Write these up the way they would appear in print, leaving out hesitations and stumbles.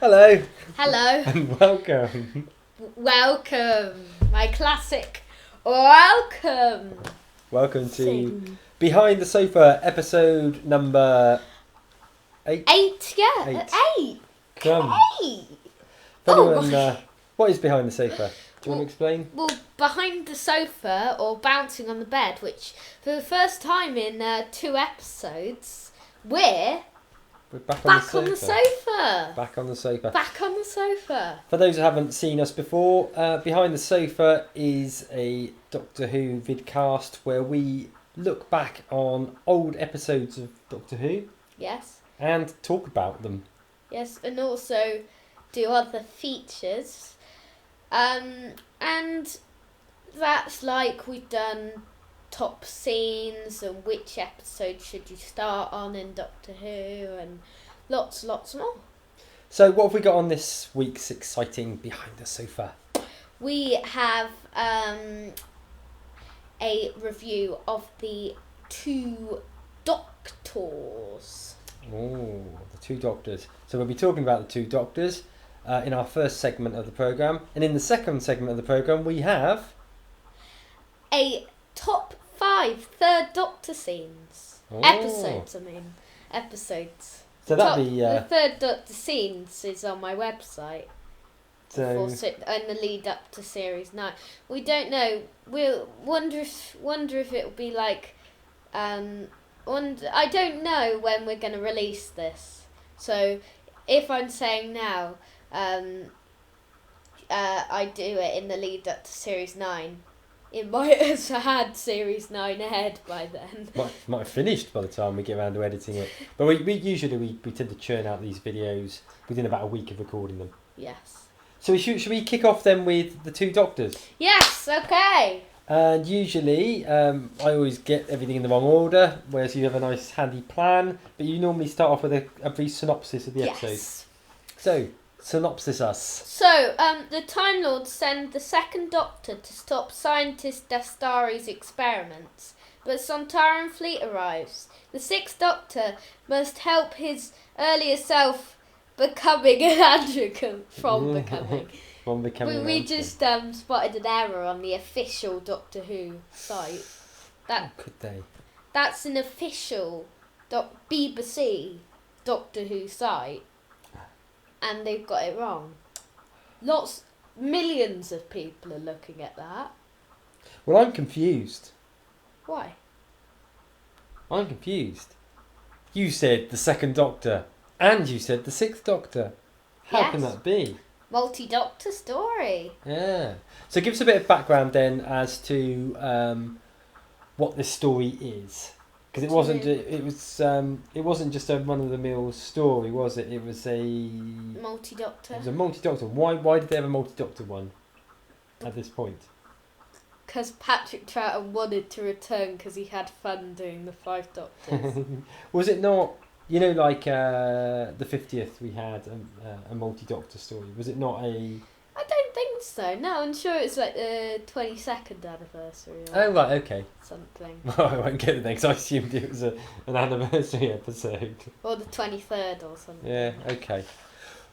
Hello. Hello. And welcome. Welcome. My classic welcome. Welcome to Sing. Behind the Sofa, episode number 8. 8, yeah. 8. Come. 8. If anyone, what is Behind the Sofa? Do you want to explain? Well, behind the sofa or bouncing on the bed, which for the first time in 2 episodes, we're back on the sofa. Back on the sofa. Back on the sofa. For those who haven't seen us before, Behind the Sofa is a Doctor Who vidcast where we look back on old episodes of Doctor Who. Yes. And talk about them. Yes, and also do other features. And that's like we've done top scenes and which episode should you start on in Doctor Who and lots more. So what have we got on this week's exciting Behind the Sofa? We have a review of the 2 Doctors. Oh, the 2 Doctors. So we'll be talking about the 2 Doctors in our first segment of the programme. And in the second segment of the programme we have a top 5 Third Doctor scenes. Oh. Episodes. So that'd be... The Third Doctor scenes is on my website. So... in the lead up to series 9. We don't know. We'll wonder if it'll be like... I don't know when we're going to release this. So if I'm saying now, I do it in the lead up to series 9, it might have had series 9 ahead by then. Might have finished by the time we get around to editing it. But we usually tend to churn out these videos within about a week of recording them. Yes. So should we kick off then with the 2 Doctors? Yes, okay. And usually I always get everything in the wrong order, whereas you have a nice handy plan, but you normally start off with a brief synopsis of the episode. Yes. So, synopsis us. So, the Time Lords send the 2nd Doctor to stop scientist Dastari's experiments, but Sontaran fleet arrives. The 6th Doctor must help his earlier self becoming an androgen from becoming. We just spotted an error on the official Doctor Who site. How could they? That's an official BBC Doctor Who site, and they've got it wrong. Millions of people are looking at that. Well, I'm confused. Why? I'm confused. You said the 2nd Doctor, and you said the 6th Doctor. How can that be? Multi-Doctor story. Yeah. So give us a bit of background then as to what this story is, because it wasn't just a run-of-the-mill story, was it? It was a multi-Doctor. It was a multi-Doctor. Why did they have a multi-Doctor one at this point? Because Patrick Troughton wanted to return because he had fun doing the 5 Doctors. Was it not? You know, like the 50th, we had a multi-Doctor story. Was it not a... I don't think so. No, I'm sure it's like the 22nd anniversary. Oh, right, okay. Something. Well, I won't get it then, because I assumed it was an anniversary episode. Or the 23rd or something. Yeah, okay.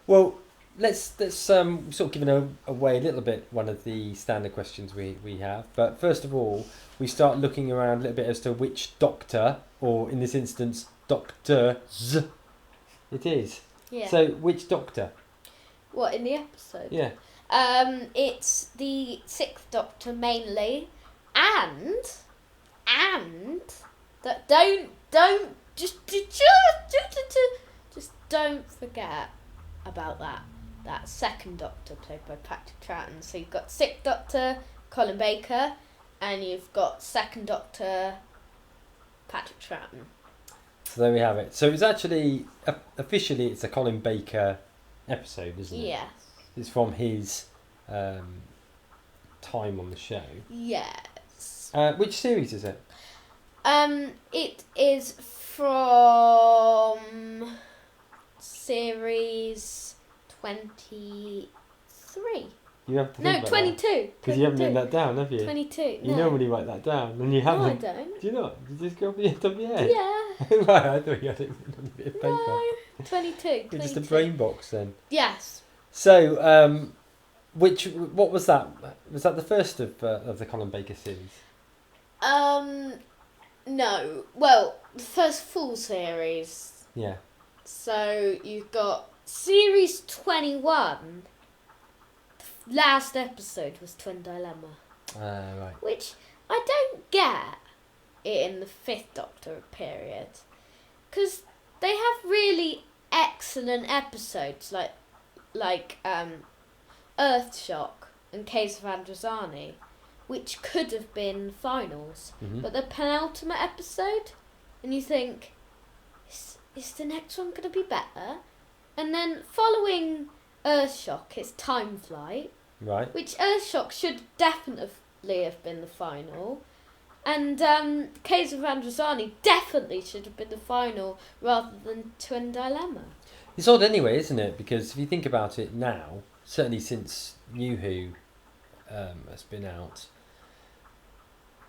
Well, let's sort of give away a little bit one of the standard questions we have. But first of all, we start looking around a little bit as to which Doctor, or in this instance... Doctors. It is. Yeah. So, which Doctor? What, in the episode? Yeah. It's the 6th Doctor mainly, and that don't just don't forget about that 2nd Doctor played by Patrick Troughton. So you've got 6th Doctor Colin Baker, and you've got 2nd Doctor Patrick Troughton. So there we have it. So it's actually, officially, it's a Colin Baker episode, isn't it? Yes. It's from his time on the show. Yes. Which series is it? It is from series 23. You have to think about 22. Because you haven't written that down, have you? 22. You normally write that down, and you haven't. No, I don't. Do you not? You just go off the top of your head? Yeah. Right, I thought you had it on a bit of paper. 22. You're just a brain box then. Yes. So, what was that? Was that the first of the Colin Baker series? No. Well, the first full series. Yeah. So you've got series 21. The last episode was Twin Dilemma. Right. Which I don't get it in the Fifth Doctor period. Because they have really excellent episodes like Earthshock and Case of Androzani, which could have been finals. Mm-hmm. But the penultimate episode, and you think, is the next one going to be better? And then following Earthshock, it's Time Flight, Right. which Earthshock should definitely have been the final. And Case of Androzani definitely should have been the final rather than Twin Dilemma. It's odd anyway, isn't it? Because if you think about it now, certainly since New Who has been out,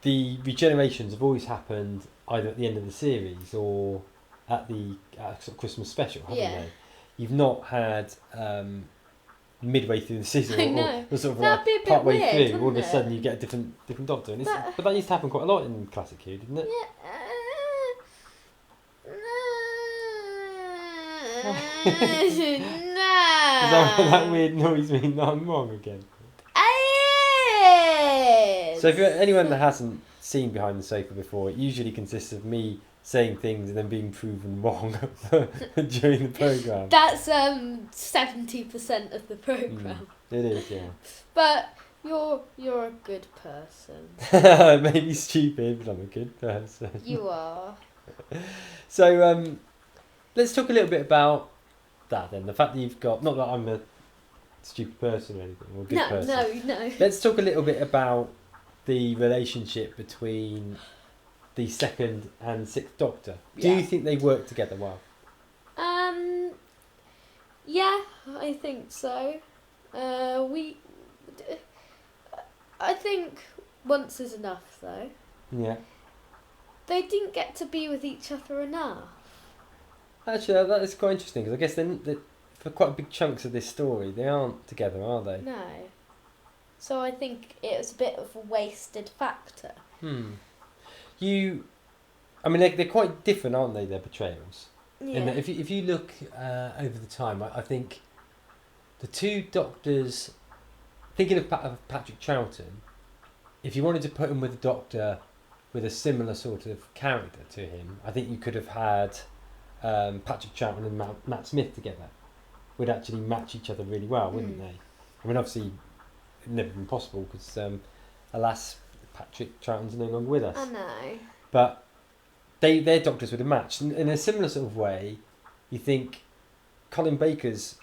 the regenerations have always happened either at the end of the series or at the sort of Christmas special, haven't they? You've not had midway through the season I know. or sort of That'd be a bit part way weird, through, all of a wouldn't sudden it? you get a different Doctor. And but that used to happen quite a lot in Classic Who, didn't it? Does that weird noise mean that I'm wrong again? So if you're anyone that hasn't seen Behind the Sofa before, it usually consists of me saying things and then being proven wrong during the programme. That's 70% of the programme. It is, yeah. But you're a good person. Maybe stupid, but I'm a good person. You are. So let's talk a little bit about that then. The fact that you've got, not that I'm a stupid person or anything, or a good person. No. Let's talk a little bit about the relationship between the second and sixth Doctor. Do you think they work together well? Yeah, I think so. I think once is enough though. Yeah. They didn't get to be with each other enough. Actually, that is quite interesting because I guess they for quite big chunks of this story, they aren't together, are they? No. So I think it was a bit of a wasted factor. I mean, they're quite different, aren't they? Their portrayals. Yeah. And if you look over the time, I think the two Doctors, thinking of Patrick Troughton, if you wanted to put him with a Doctor with a similar sort of character to him, I think you could have had Patrick Troughton and Matt Smith together. Would actually match each other really well, wouldn't they? I mean, obviously, it would never been possible because, alas, Patrick Troughton's no longer with us. I know. But their Doctors would have matched. In a similar sort of way, you think Colin Baker's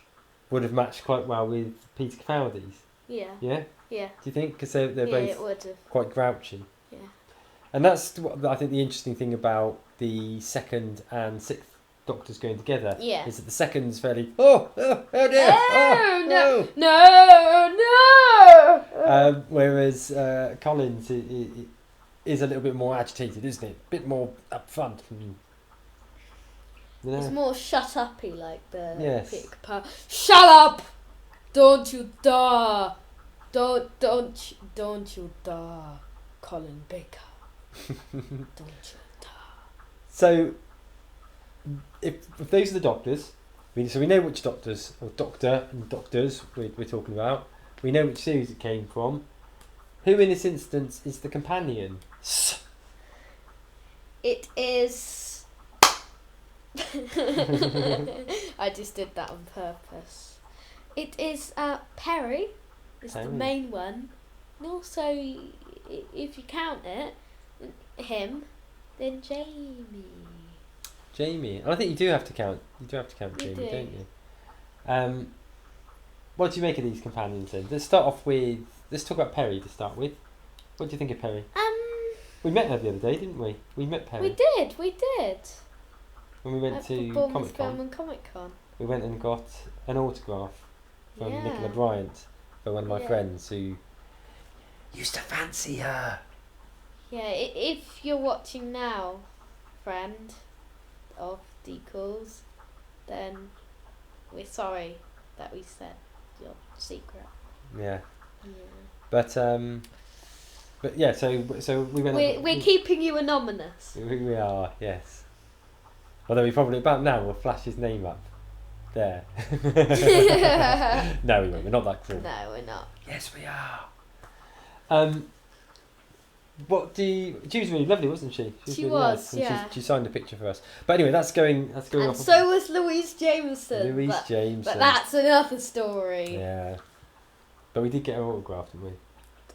would have matched quite well with Peter Capaldi's. Yeah. Yeah? Yeah. Do you think? Because they're It both would have. quite grouchy. Yeah. And that's what I think the interesting thing about the second and sixth Doctors going together. Yeah. Is that the second's fairly, oh dear, No. whereas Colin's is a little bit more agitated, isn't it? A bit more upfront. It's more shut uppy like the Yes. Peter Capaldi. Shut up! Don't you dare! Don't you dare, Colin Baker. Don't you dare. So, if those are the Doctors, so we know which Doctors, or Doctor and Doctors we're talking about. We know which series it came from. Who in this instance is the companion? It is... I just did that on purpose. It is Perry. Is the main one. And also, if you count it, him, then Jamie. Jamie. And I think you do have to count. You do have to count Jamie, don't you? What do you make of these companions then? Let's start off with. Let's talk about Perry to start with. What do you think of Perry? We met her the other day, didn't we? We met Perry. We did. When we went to Comic Con. We went and got an autograph from Nicola Bryant for one of my friends who used to fancy her. Yeah, if you're watching now, friend of Decals, then we're sorry that we said your secret. Yeah. Yeah. But yeah, so we went. We're keeping you anonymous. We are, yes. Although we probably about now we'll flash his name up there. No, we won't. We're not that cruel. No, we're not. Yes, we are. She was really lovely, wasn't she? She really was, nice, and yeah. She signed a picture for us. But anyway, that's going And off. so was Louise Jameson. Jameson. But that's another story. Yeah. But we did get her autograph, didn't we?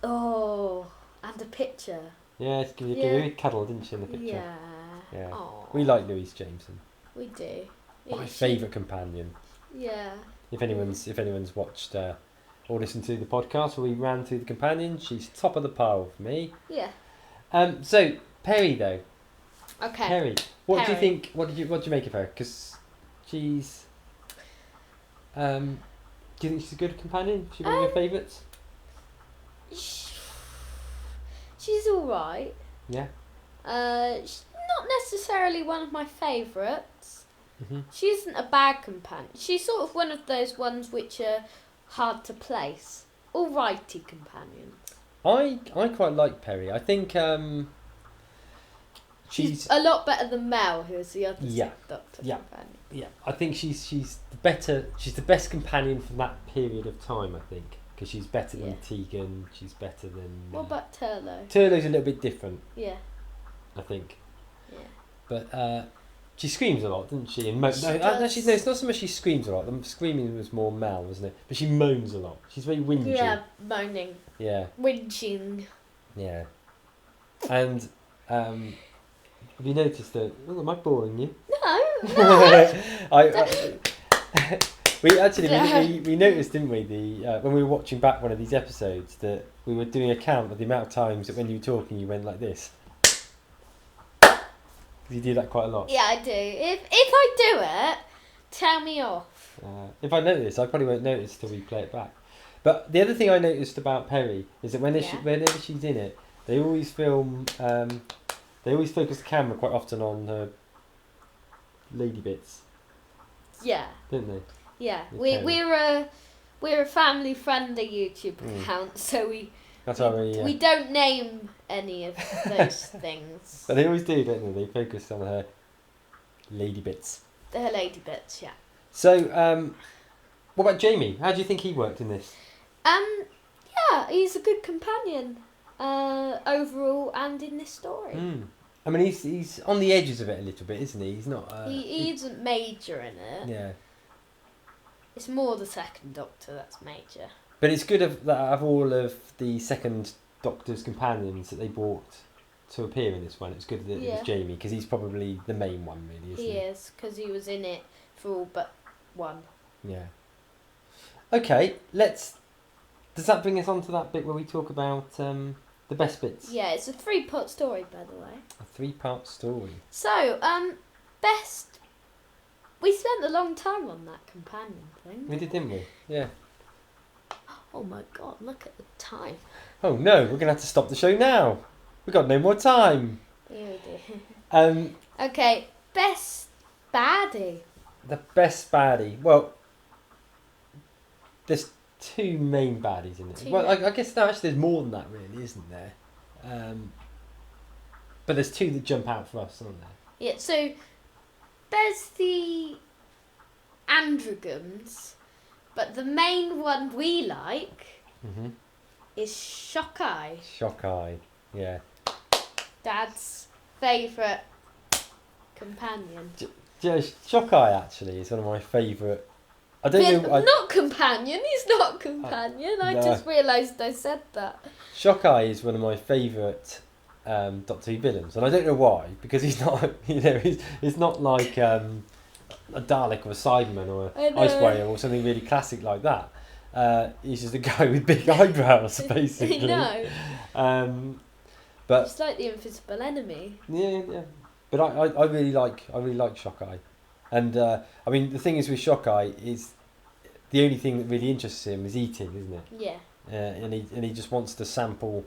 Oh, and a picture. Yeah, we cuddled, didn't she, in the picture? Yeah. Yeah. Aww. We like Louise Jameson. We do. My favourite companion. Yeah. If anyone's watched or listened to the podcast where we ran through the companion, she's top of the pile for me. Yeah. So Perry though. Okay. Perry. What do you Perry. think? What did you make of her? Because she's. Do you think she's a good companion? Is she one of your favourites? She's all right. Yeah. She's not necessarily one of my favourites. Mm-hmm. She isn't a bad companion. She's sort of one of those ones which are hard to place. Alrighty companions. I quite like Perry. I think she's a lot better than Mel, who is the other Doctor companion. Yeah, I think she's the better. She's the best companion from that period of time. I think because she's better than Tegan. She's better than. What about Turlo? Turlo's a little bit different. Yeah. I think. Yeah. But she screams a lot, doesn't she? And She does. it's not so much she screams a lot. The screaming was more Mel, wasn't it? But she moans a lot. She's very whingy. Yeah, moaning. Yeah. Whinging. Yeah. And have you noticed that? Oh, am I boring you? No. We noticed, didn't we, when we were watching back one of these episodes, that we were doing a count of the amount of times that when you were talking you went like this. You do that quite a lot. Yeah, I do. If I do it, tell me off. If I notice, I probably won't notice till we play it back. But the other thing I noticed about Perry is that whenever she's in it, they always film. They always focus the camera quite often on her lady bits. Yeah. Don't they? Yeah. We're a family friendly YouTube account, so we don't name any of those things. But they always do, don't they? They focus on her lady bits. Her lady bits, yeah. So, what about Jamie? How do you think he worked in this? Yeah, he's a good companion overall and in this story. I mean, he's on the edges of it a little bit, isn't he? He's not. He isn't major in it. Yeah. It's more the second Doctor that's major. But it's good that out of all of the second Doctor's companions that they brought to appear in this one, it's good that it was Jamie, because he's probably the main one, really, isn't he? He is, because he was in it for all but one. Yeah. Okay, does that bring us on to that bit where we talk about the best bits? Yeah, it's a 3-part story, by the way. A 3-part story. So, best... We spent a long time on that companion thing. We did, didn't we? Yeah. Oh my god, look at the time. Oh no, we're going to have to stop the show now. We've got no more time. Yeah, we do. Okay, best baddie. The best baddie. Well, there's 2 main baddies in it. I guess there's more than that, really, isn't there? But there's 2 that jump out for us, aren't there? Yeah, so there's the androgons, but the main one we like is Shockeye. Shockeye, yeah. Dad's favourite companion. Shockeye actually is one of my favourite. I don't know. Not companion. He's not companion. I just realised I said that. Shockeye is one of my favourite Doctor Who villains, and I don't know why, because he's not. He's not like a Dalek or a Cyberman or an Ice Warrior or something really classic like that. He's just a guy with big eyebrows, basically. No. But it's like the Invisible Enemy. Yeah. But I really like Shockeye, and I mean the thing is with Shockeye is the only thing that really interests him is eating, isn't it? Yeah. And he just wants to sample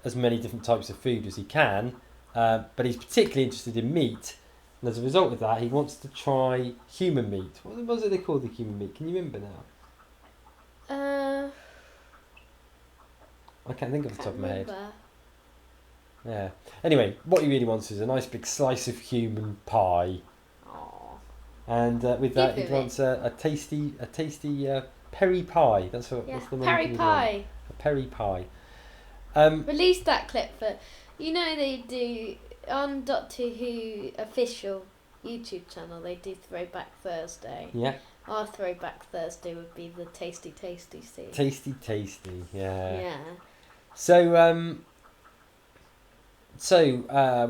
as many different types of food as he can, but he's particularly interested in meat, And as a result of that, he wants to try human meat. What was it they called the human meat? Can you remember now? I can't think off the top of my head. Yeah. Anyway, what he really wants is a nice big slice of human pie. Aww. And with that, he wants a tasty peri pie. That's the main Peri thing pie. A peri pie. Release that clip for, they do on Doctor Who official YouTube channel. They do Throwback Thursday. Yeah. Our Throwback Thursday would be the Tasty scene. Tasty, yeah. Yeah. So where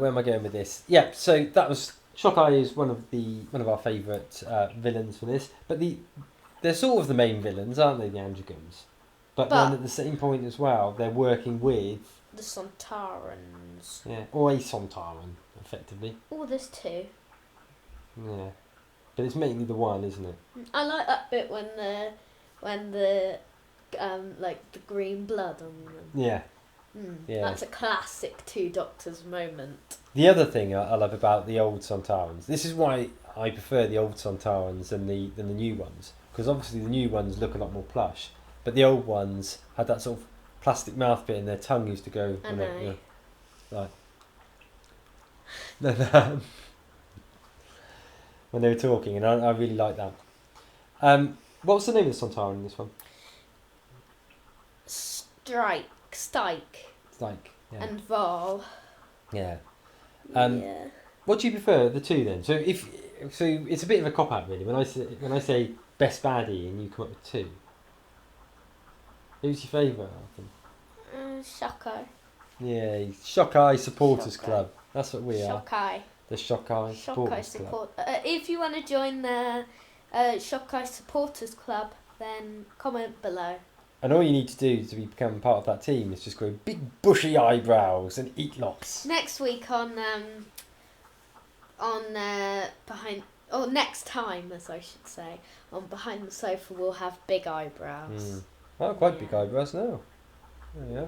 am I going with this? Yeah, so that was Shockeye is one of our favourite villains for this, but they're sort of the main villains, aren't they, the Androgons? But then at the same point as well, they're working with the Sontarans. Yeah, or a Sontaran, effectively. Oh, there's two. Yeah, but it's mainly the one, isn't it? I like that bit when the like the green blood on them. Yeah. Yeah. That's a classic Two Doctors moment. The other thing I love about the old Sontarans, this is why I prefer the old Sontarans than the new ones, because obviously the new ones look a lot more plush, but the old ones had that sort of plastic mouth bit and their tongue used to go like when they were talking, and I really like that. What was the name of the Sontaran in this one? Stike, yeah. and Val. Yeah. Yeah. What do you prefer, the two then? So it's a bit of a cop out really. When I say best baddie and you come up with two, who's your favourite? Shockeye. Yeah, Shockeye Supporters Shockeye. Club. That's what we are. Shockeye. The Shockeye Supporters Club. If you want to join the Shockeye Supporters Club, then comment below. And all you need to do to become part of that team is just grow big bushy eyebrows and eat lots. Next week next time, as I should say, on Behind the Sofa, we'll have big eyebrows. Well, quite big eyebrows now. Yeah,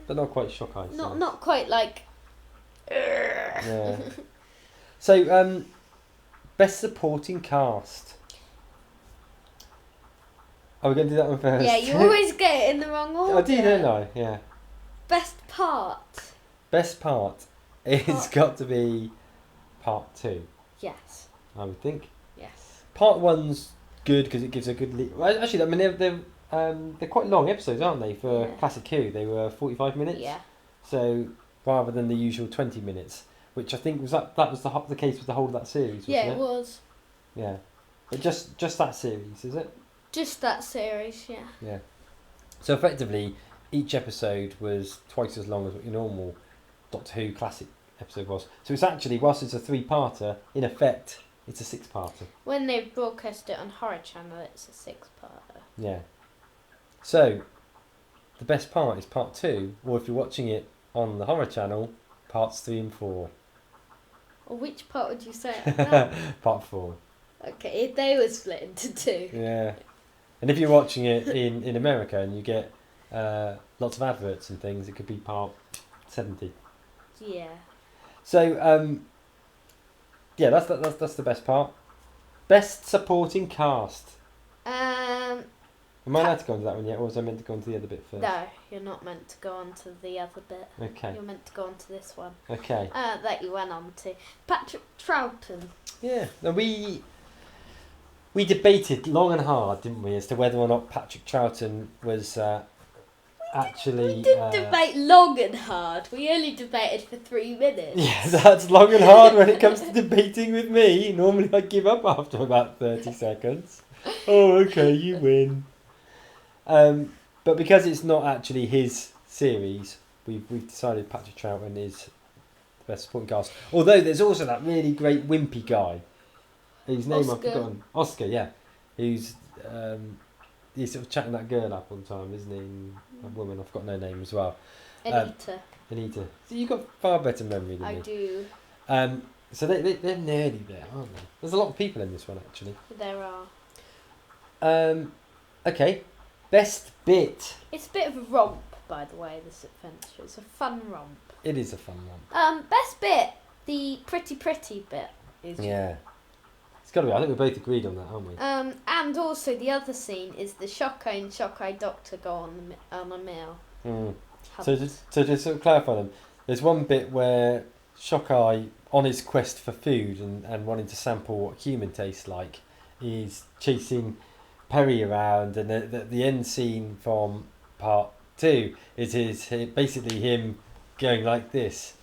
but not quite Shockeye. Not quite like. Yeah. So, best supporting cast. Are we going to do that one first? Yeah, you always get it in the wrong order. I do, don't I? Yeah. Best part. Best part. It's got to be part 2. Yes. I would think. Yes. Part 1's good because it gives a good. Actually, I mean they're quite long episodes, aren't they? For Classic Who, they were 45 minutes. Yeah. So rather than the usual 20 minutes, which I think was that was the case with the whole of that series. Wasn't it was. Yeah. But just that series, is it? Just that series, yeah. Yeah. So effectively, each episode was twice as long as what your normal Doctor Who classic episode was. So it's actually, whilst it's a 3-parter, in effect, it's a 6-parter. When they broadcast it on Horror Channel, it's a 6-parter. Yeah. So, the best part is part 2, or if you're watching it on the Horror Channel, parts 3 and 4. Or which part would you say? Part 4. Okay, if they were split into 2. Yeah. And if you're watching it in America and you get lots of adverts and things, it could be part 70. Yeah. So, that's the best part. Best supporting cast. Am I allowed to go into that one yet, or was I meant to go into the other bit first? No, you're not meant to go on to the other bit. Okay. You're meant to go on to this one. Okay. That you went on to. Patrick Troughton. Yeah. Now we debated long and hard, didn't we, as to whether or not Patrick Troughton was actually... We didn't debate long and hard. We only debated for 3 minutes. Yeah, that's long and hard when it comes to debating with me. Normally I give up after about 30 seconds. Oh, okay, you win. But because it's not actually his series, we've decided Patrick Troughton is the best supporting cast. Although there's also that really great wimpy guy, whose name I've forgotten. Oscar, yeah. Who's he's sort of chatting that girl up all the time, isn't he? A woman, I've forgotten her name as well. Anita. So you've got far better memory than me. I do. So they're nerdy there, aren't they? There's a lot of people in this one actually. There are. Okay. Best bit. It's a bit of a romp, by the way, this adventure. It's a fun romp. It is a fun one. Best bit, the pretty bit Yeah. It's got to be. I think we're both agreed on that, aren't we? And also the other scene is the Shoko and Shoko Doctor go on a meal. So just sort of clarify them, there's one bit where Shockeye, on his quest for food and wanting to sample what human tastes like, is chasing Perry around, and the end scene from part 2 is basically him going like this.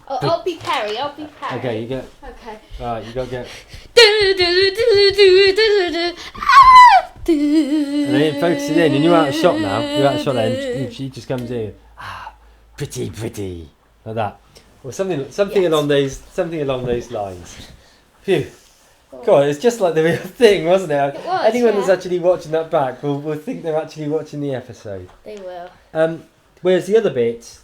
Oh, I'll be Perry. okay, you get. Okay. Right, you got to get. And then it focuses in, and you're out of shot now. You're out of shot, and she just comes in. Pretty, like that, or something along those lines. Phew. God, it's just like the real thing, wasn't it? It was, Anyone that's actually watching that back will think they're actually watching the episode. They will. Whereas the other bit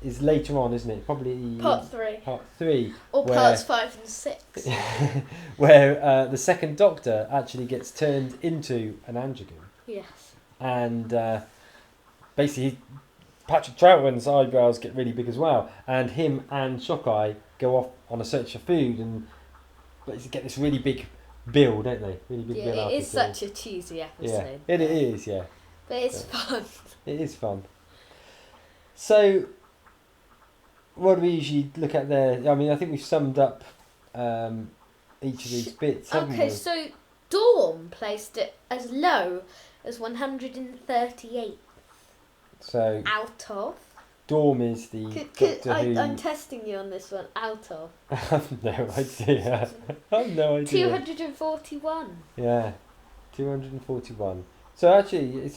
is later on, isn't it? Probably Part 3. Part 3. Or parts 5 and 6. Where the second Doctor actually gets turned into an Antigon. Yes. And basically, Patrick Troughton's eyebrows get really big as well. And him and Shockeye go off on a search for food and basically get this really big bill, don't they? Really big bill. Yeah, it is such a cheesy episode. Yeah, it is, yeah. But it's fun. It is fun. So, what do we usually look at there? I mean, I think we've summed up each of these bits, haven't we? Okay, so Dawn placed it as low as 138 So, out of. Dorm is the Doctor Who... I'm testing you on this one. Out of. I have no idea. I have no idea. 241. Yeah, 241. So actually, it's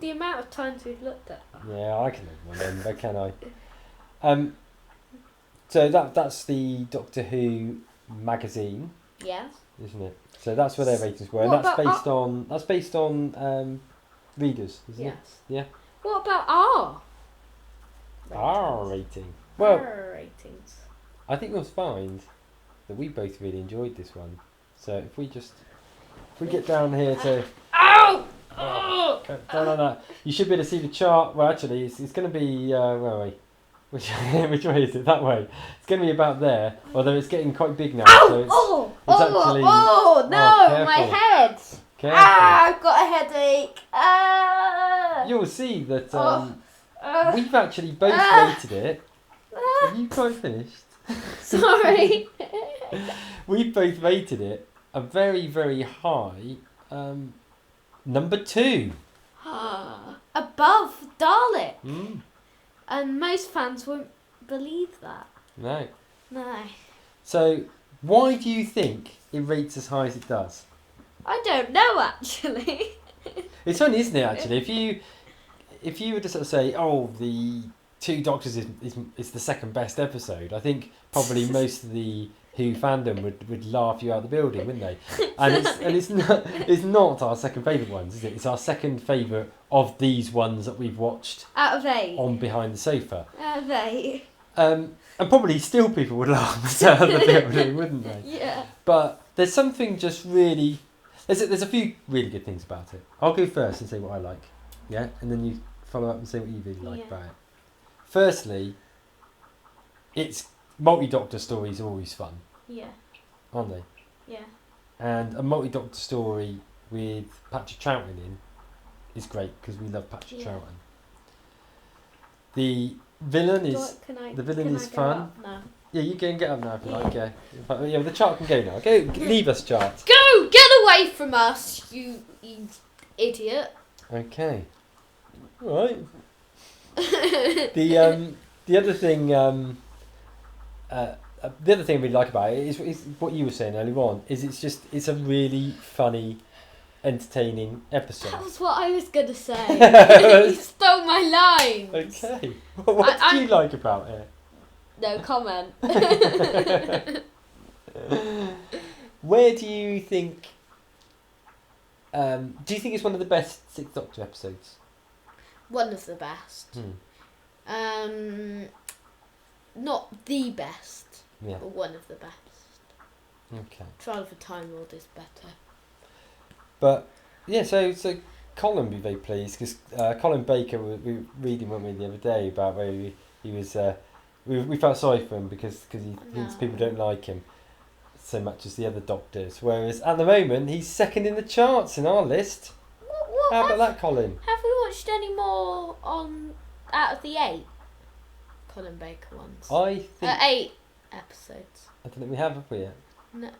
The amount of times we've looked at that. yeah, I can remember, can I? So that's the Doctor Who magazine, Yes. isn't it? So that's where their ratings were, and What that's about based on readers, isn't Yes. it? Yeah. What about our Our rating. Well, our ratings? I think you'll find that we both really enjoyed this one. So if we get down here to Ow! down on that, you should be able to see the chart. Well, actually, it's going to be where are we? Which way is it? That way. It's going to be about there. Although it's getting quite big now. Ow! So it's Oh! actually. Oh no! My careful. head! Careful. I've got a headache. You'll see that we've actually both rated it. Are you quite finished? Sorry. We've both rated it a very, very high number 2. Above Dalek. Mm. And most fans won't believe that. No. No. So, why do you think it rates as high as it does? I don't know actually. It's funny, isn't it? Actually, if you were to sort of say, "Oh, the Two Doctors is the second best episode," I think probably most of the Who fandom would laugh you out of the building, wouldn't they? And it's not our second favourite ones, is it? It's our second favourite of these ones that we've watched Out of 8. on Behind the Sofa. Out of 8. And probably still people would laugh us out of the building, wouldn't they? Yeah. But there's something just really... There's a few really good things about it. I'll go first and say what I like. Yeah? And then you follow up and say what you really like about it. Firstly, it's multi-Doctor stories are always fun. Yeah. Aren't they? Yeah. And a multi-Doctor story with Patrick Troughton in is great because we love Patrick Troughton. The villain is fun. No. Yeah, you go and get up now if you like. Yeah, but, the chart can go now. Go, leave us, chart. Go! Get away from us, you idiot. Okay. All right. The other thing. The other thing we like about it is what you were saying earlier on. It's a really funny, entertaining episode. That was what I was gonna say. You stole my line. Okay. Well, what did you like about it? No comment. Where do you think? Do you think it's one of the best Sixth Doctor episodes? One of the best. Not the best. Yeah. But one of the best. Okay. Trial of a Time Lord is better. But yeah, so Colin would be very pleased because Colin Baker, we were reading, weren't we, the other day about where he was we felt sorry for him because he thinks No. people don't like him so much as the other Doctors. Whereas at the moment he's second in the charts in our list. What How about that, Colin? have we watched any more on out of the 8 Colin Baker ones? I think 8 episodes. I don't think we have we yet? No,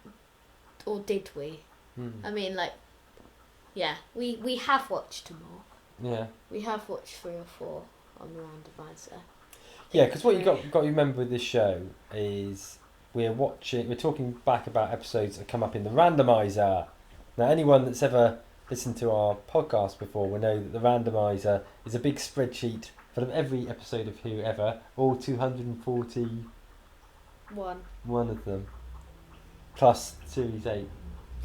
or did we? Hmm. I mean, like, yeah, we have watched more. Yeah. We have watched 3 or 4 on the randomizer. Yeah, because what you got to remember with this show is we're talking back about episodes that come up in the randomizer. Now, anyone that's ever listened to our podcast before will know that the randomizer is a big spreadsheet full of every episode of Who ever, all 241 of them, plus Series 8.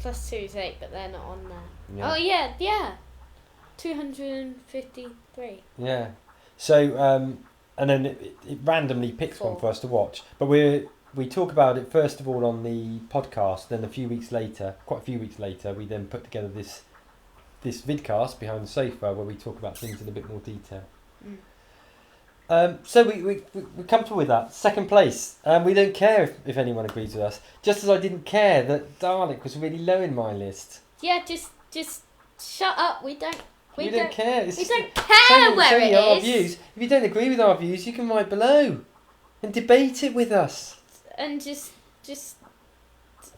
Plus Series 8, but they're not on there. Yeah. Oh, yeah. 253. Yeah. So, and then it randomly picks one 4. for us to watch. But we talk about it first of all on the podcast, then quite a few weeks later, we then put together this vidcast behind the sofa where we talk about things in a bit more detail. So we're comfortable with that. Second place. We don't care if anyone agrees with us. Just as I didn't care that Dalek was really low in my list. Yeah, just shut up. We don't care. We don't care where it our is. views. If you don't agree with our views, you can write below and debate it with us. And just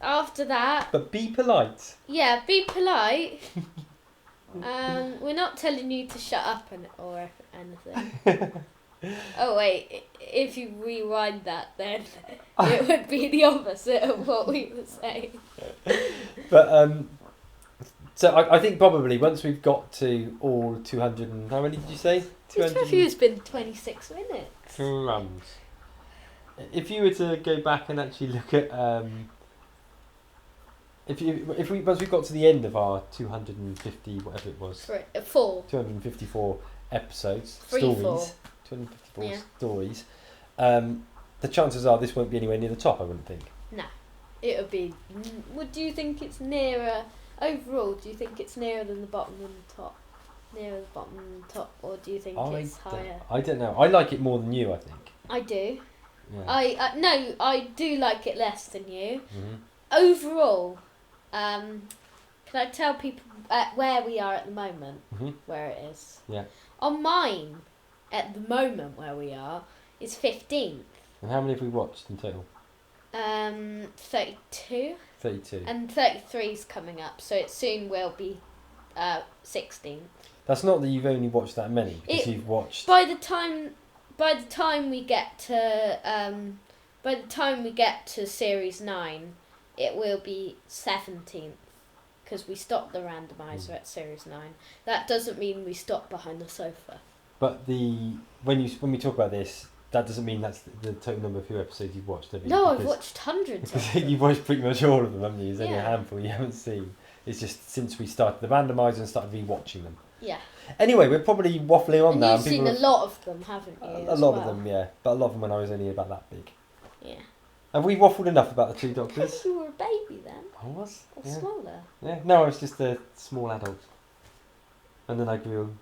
after that, But be polite. yeah, be polite. We're not telling you to shut up or anything. Oh wait, if you rewind that, then it would be the opposite of what we were saying. But so I think probably once we've got to all 200 and how many did you say? This review's been 26 minutes. Crumbs. If you were to go back and actually look at if we once we got to the end of our 250 whatever it was 4. 254 episodes 3, stories 4. 254 Yeah. stories, the chances are this won't be anywhere near the top, I wouldn't think. No, it would be. Do you think it's nearer overall? Do you think it's nearer than the bottom than the top? Nearer the bottom than the top, or do you think it's higher? I don't know. I like it more than you, I think. I do. Yeah. No, I do like it less than you. Mm-hmm. Overall, can I tell people where we are at the moment? Mm-hmm. Where it is? Yeah. On mine, at the moment where we are, is 15th. And how many have we watched in total? 32. 32. And 33's coming up, so it soon will be 16th. That's not that you've only watched that many, because you've watched. By the time we get to series 9, it will be 17th, because we stopped the randomizer at series 9. That doesn't mean we stopped behind the sofa. But when we talk about this, that doesn't mean that's the total number of Who episodes you've watched, have you? No, I've watched hundreds of them. You've watched pretty much all of them, haven't you? There's only a Yeah. handful you haven't seen. It's just since we started the randomizer and started rewatching them. Yeah. Anyway, we're probably waffling on And now. you've seen a lot of them, haven't you? A lot of them, yeah. But a lot of them when I was only about that big. Yeah. Have we waffled enough about the two Doctors? Because you were a baby then. I was. Or Yeah. smaller. Yeah. No, I was just a small adult. And then I grew.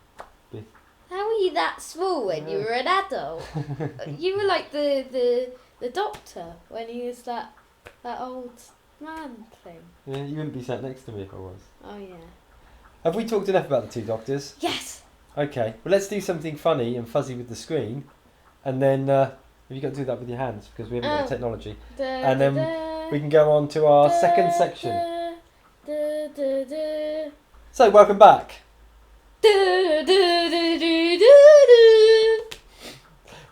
How were you that small when you were an adult? You were like the Doctor when he was that old man thing. Yeah, you wouldn't be sat next to me if I was. Oh yeah. Have we talked enough about the two Doctors? Yes. Okay. Well, let's do something funny and fuzzy with the screen, and then you got to do that with your hands because we haven't got the technology. And then we can go on to our second section. So, welcome back.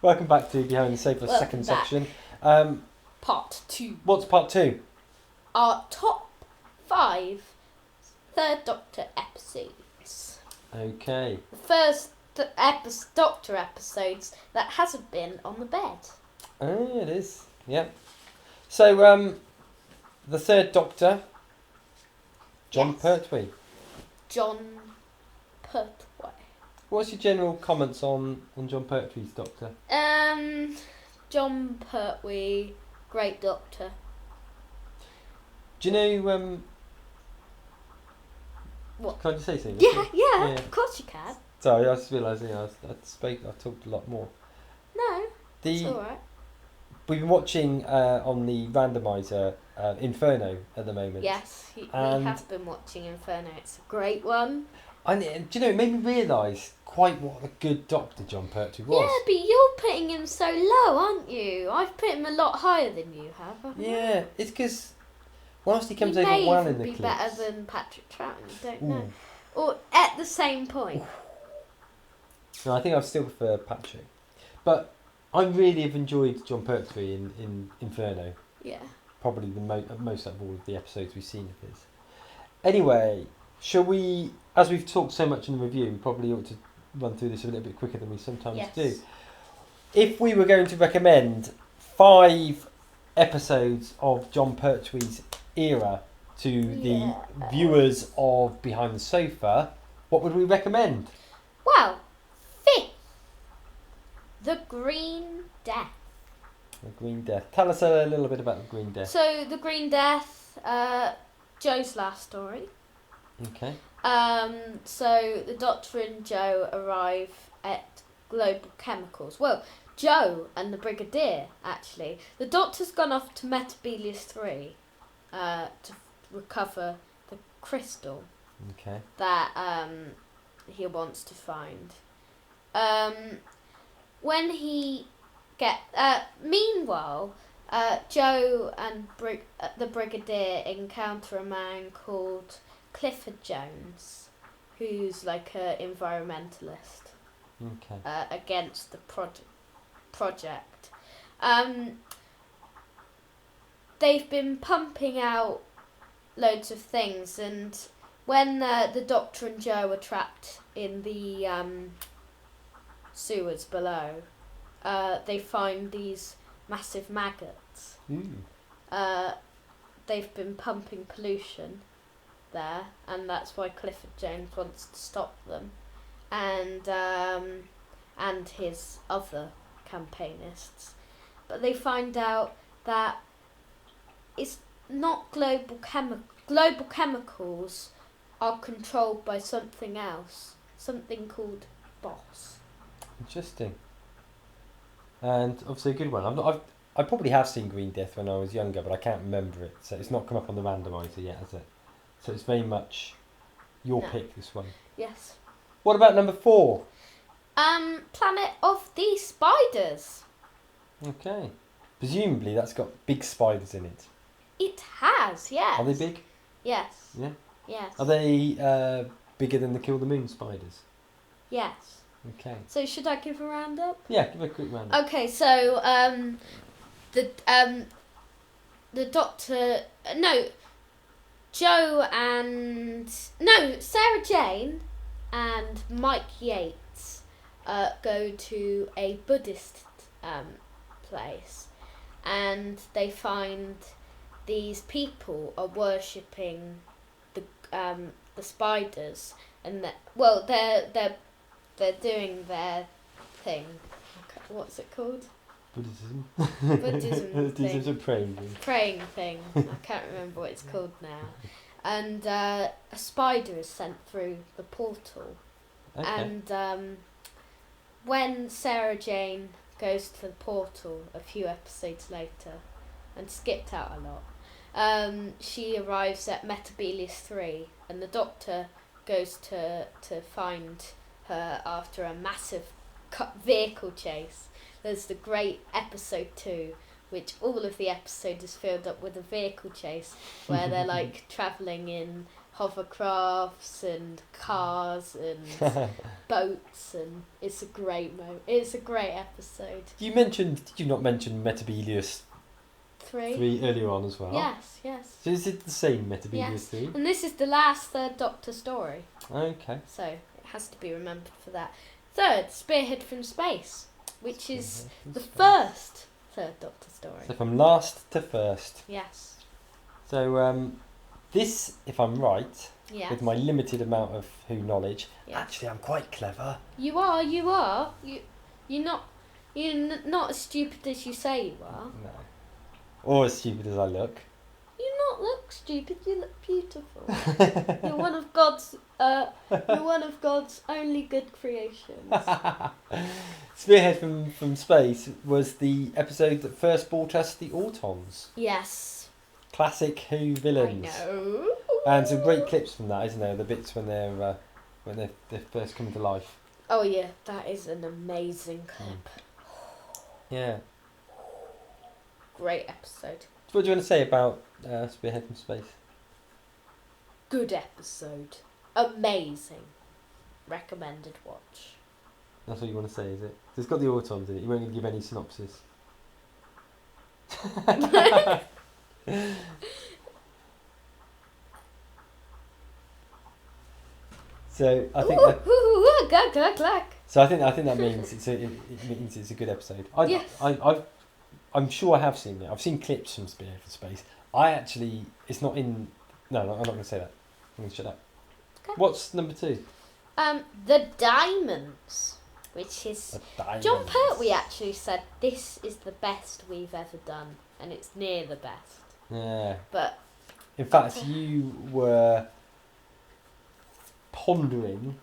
Welcome back to Behind the Sofa second section. Part 2. What's part 2? Our top 5 Third Doctor episodes. Okay. The first Doctor episodes that hasn't been on the bed. Oh, it is. Yep. So, the Third Doctor, Jon Pertwee. Jon Pertwee. What's your general comments on Jon Pertwee's Doctor? Jon Pertwee, great Doctor. Do you know? What? Can I just say something? Yeah, of course you can. Sorry, I just realised I talked a lot more. No, it's The alright. we've been watching on the randomizer Inferno at the moment. Yes, we And- have been watching Inferno. It's a great one. And do you know, it made me realise quite what a good Doctor Jon Pertwee was. Yeah, but you're putting him so low, aren't you? I've put him a lot higher than you have. Haven't I? Yeah, it's because whilst he comes He over may well even in the be clips, better than Patrick Troughton. You don't Ooh. know, or at the same point. No, I think I still prefer Patrick. But I really have enjoyed Jon Pertwee in Inferno. Yeah. Probably the most out of all of the episodes we've seen of his. Anyway, shall we, as we've talked so much in the review, we probably ought to run through this a little bit quicker than we sometimes Yes. do. If we were going to recommend 5 episodes of Jon Pertwee's era to the viewers of Behind the Sofa, what would we recommend? Well, 5th, The Green Death. The Green Death. Tell us a little bit about the Green Death. So, The Green Death, Joe's last story. Okay. So the Doctor and Joe arrive at Global Chemicals. Well, Joe and the Brigadier, actually. The Doctor's gone off to Metabelius 3 to recover the crystal Okay. that he wants to find. When he meanwhile, Joe and the Brigadier encounter a man called Clifford Jones, who's like an environmentalist Okay. against the project. They've been pumping out loads of things, and when the Doctor and Joe are trapped in the sewers below, they find these massive maggots. They've been pumping pollution there, and that's why Clifford Jones wants to stop them, and his other campaignists. But they find out that it's not global chemicals are controlled by something else, something called Boss. Interesting. And obviously a good one. I probably have seen Green Death when I was younger, but I can't remember it. So it's not come up on the randomizer yet, has it? So it's very much your pick, this one. Yes. What about number 4? Planet of the Spiders. Okay. Presumably that's got big spiders in it. It has, yes. Are they big? Yes. Yeah. Yes. Are they bigger than the Kill the Moon spiders? Yes. Okay. So should I give a roundup? Yeah, give a quick roundup. Okay, so the Doctor, Sarah Jane and Mike Yates go to a Buddhist place, and they find these people are worshipping the spiders, and they're doing their thing. What's it called? Buddhism. Buddhism Buddhism's a thing. praying thing. Praying thing. I can't remember what it's called now. And a spider is sent through the portal. Okay. And when Sarah Jane goes to the portal a few episodes later, and skipped out a lot, she arrives at Metabelius 3, and the Doctor goes to find her after a massive vehicle chase. There's the great episode 2, which all of the episode is filled up with a vehicle chase, where they're like travelling in hovercrafts and cars and boats, and it's a great It's a great episode. Did you not mention Metabelius 3 earlier on as well? Yes. So is it the same Metabelius Yes. 3? And this is the last Third Doctor story, Okay. so it has to be remembered for that. Third, Spearhead from Space, which is the first Third Doctor story. So from last to first. Yes. So this, if I'm right, Yes. with my limited amount of Who knowledge, Yes. actually I'm quite clever. You are. You're not as stupid as you say you are. No. Or as stupid as I look. You not look stupid. You look beautiful. You're one of God's You're one of God's only good creations. Spearhead from Space was the episode that first brought us the Autons. Yes. Classic Who villains. I know. And some great clips from that, isn't there? The bits when they first come to life. Oh yeah, that is an amazing clip. Yeah. Great episode. So what do you want to say about Spearhead from Space? Good episode. Amazing. Recommended watch. That's what you want to say, is it? So it's got the Autons in it. You won't give any synopsis. So I think. So I think that means it means it's a good episode. Yes. I'm sure I have seen it. I've seen clips from Spearhead from Space. It's not in. No, I'm not going to say that. I'm going to shut up. Okay. What's number 2? The Diamonds, which is Diamonds. Jon Pertwee actually said this is the best we've ever done, and it's near the best. Yeah. But in fact, you were pondering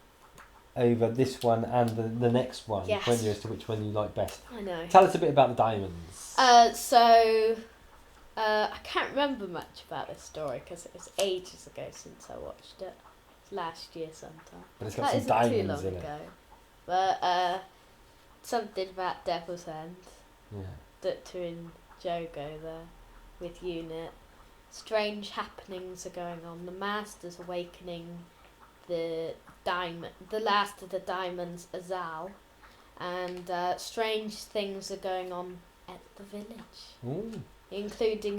over this one and the next one, Yes. weren't you, as to which one you like best. I know. Tell us a bit about the Diamonds. I can't remember much about this story because it was ages ago since I watched it. Last year sometime. But it's got That some isn't too diamonds long in ago. But something about Devil's End. it. Yeah. Doctor and Joe go there with Unit. Strange happenings are going on. The Master's awakening the last of the diamonds, Azal, and strange things are going on at the village, Ooh. including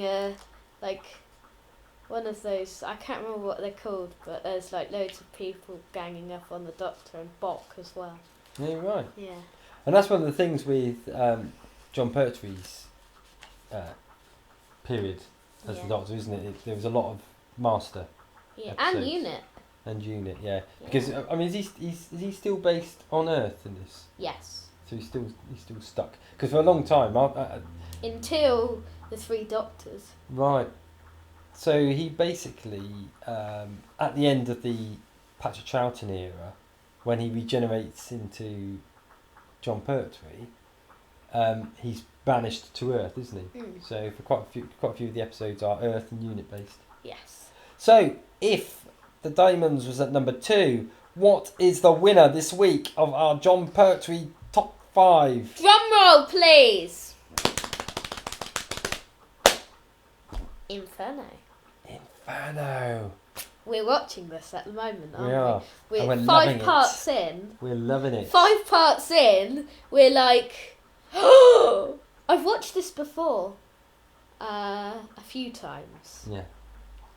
one of those, I can't remember what they're called, but there's like loads of people ganging up on the Doctor and Bok as well. Yeah, right. Yeah. And that's one of the things with Jon Pertwee's period as Yeah. the Doctor, isn't it? There was a lot of Master Yeah, episodes. and Unit. and Unit, yeah. Yeah. Because I mean, is he still based on Earth in this? Yes. So he's still stuck. Because for a long time, Until the 3 Doctors. right. So he basically, at the end of the Patrick Troughton era, when he regenerates into Jon Pertwee, he's banished to Earth, isn't he? Mm. So for quite a few of the episodes are Earth and Unit based. Yes. So if the Diamonds was at number 2, what is the winner this week of our Jon Pertwee top 5? Drum roll, please. Inferno. Inferno. We're watching this at the moment, aren't We are. we? And We're we're 5 loving parts in. We're loving it. 5 parts in, we're like, oh, I've watched this before, a few times. Yeah.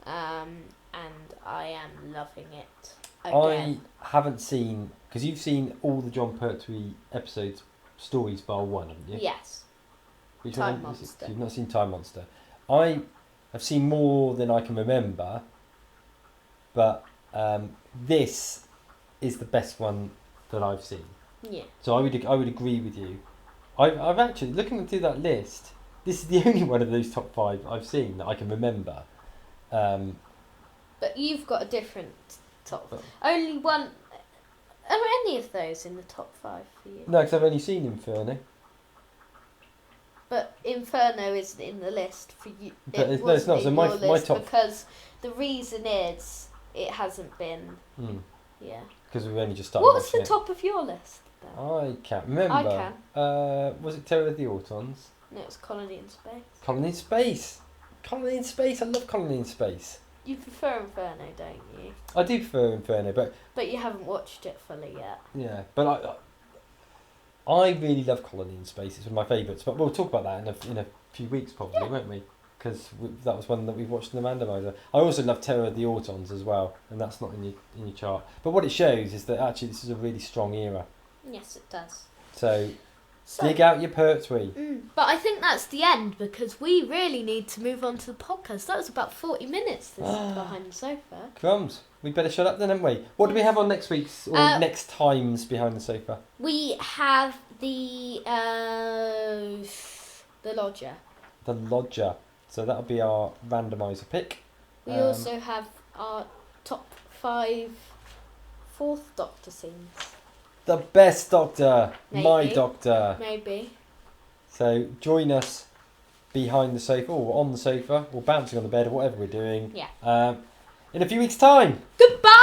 And I am loving it again. I haven't seen, because you've seen all the Jon Pertwee episodes, stories bar 1, haven't you? Yes. Which Time one is it? Monster. You've not seen Time Monster. I have seen more than I can remember, but this is the best one that I've seen. Yeah. So I would agree with you. I've actually, looking through that list, this is the only one of those top 5 I've seen that I can remember. But you've got a different top. But- Only one. Are any of those in the top 5 for you? No, because I've only seen Inferno. But Inferno isn't in the list for you. But It no, it's not. wasn't So in my your list top. because the reason is it hasn't been. Yeah. Because we've only just started. What's the watching top of your list then? I can't remember. I can. Was it Terror of the Autons? No, it's Colony in Space. Colin in Space. Colin in Space. I love Colin in Space. You prefer Inferno, don't you? I do prefer Inferno, but But you haven't watched it fully yet. yeah, but I really love Colony in Space. It's one of my favourites. But we'll talk about that in a few weeks probably, Yeah. won't we? Because that was one that we've watched in the randomizer. I also love Terror of the Autons as well, and that's not in your chart. But what it shows is that actually this is a really strong era. Yes, it does. So So, dig out your Pertwee. but I think that's the end because we really need to move on to the podcast. That was about 40 minutes, this Behind the Sofa. Crumbs. We better shut up then, haven't we? What do we have on next week's or next time's Behind the Sofa? We have the Lodger. The Lodger. So that'll be our randomizer pick. We also have our top 5 fourth Doctor seems. The best Doctor, my Maybe. Doctor. Maybe. So join us behind the sofa or on the sofa or bouncing on the bed or whatever we're doing. Yeah. In a few weeks' time. Goodbye!